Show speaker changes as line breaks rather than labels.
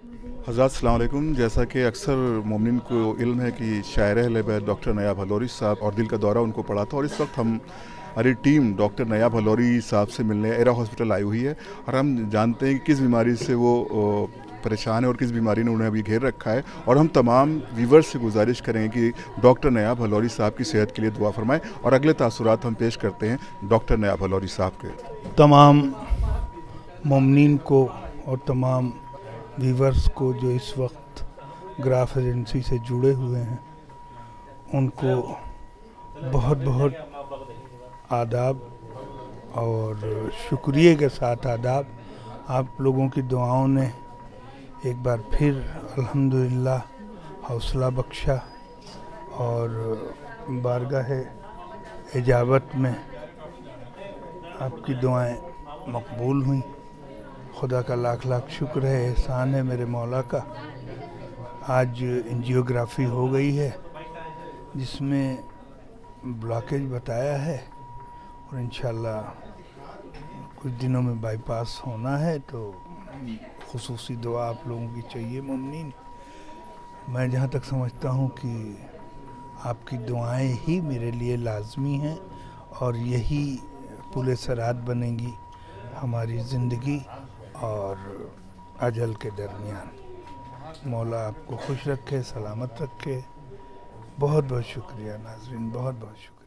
हज़रात अस्सलाम वालेकुम। जैसा कि अक्सर मोमिन को इल्म है कि शायर अहल बैत डॉक्टर नयाब हलौरी साहब और दिल का दौरा उनको पड़ा था, और इस वक्त हमारी टीम डॉक्टर नयाब हलौरी साहब से मिलने एरा हॉस्पिटल आई हुई है। और हम जानते हैं कि किस बीमारी से वो परेशान है और किस बीमारी ने उन्हें अभी घेर रखा है। और हम तमाम व्यूवर्स से गुजारिश करेंगे कि डॉक्टर नयाब हलौरी साहब की सेहत के लिए दुआ फरमाएं। और अगले तासुरात हम पेश करते हैं डॉक्टर नयाब हलौरी साहब के।
तमाम मोमिनीन को और तमाम व्यूवर्स को जो इस वक्त ग्राफ एजेंसी से जुड़े हुए हैं, उनको बहुत बहुत आदाब और शुक्रिया के साथ आदाब। आप लोगों की दुआओं ने एक बार फिर अल्हम्दुलिल्लाह हौसला बख्शा और बारगाह इजाबत में आपकी दुआएं मकबूल हुई। खुदा का लाख लाख शुक्र है, एहसान है मेरे मौला का। आज एंजियोग्राफी हो गई है जिसमें ब्लॉकेज बताया है और इंशाल्लाह कुछ दिनों में बाईपास होना है। तो खुसूसी दुआ आप लोगों की चाहिए मुमनीन। मैं जहाँ तक समझता हूँ कि आपकी दुआएं ही मेरे लिए लाजमी हैं और यही पुल सरात बनेंगी हमारी ज़िंदगी और अजल के दरमियान। मौला आपको खुश रखे, सलामत रखे। बहुत बहुत शुक्रिया नाज़रीन, बहुत बहुत शुक्रिया।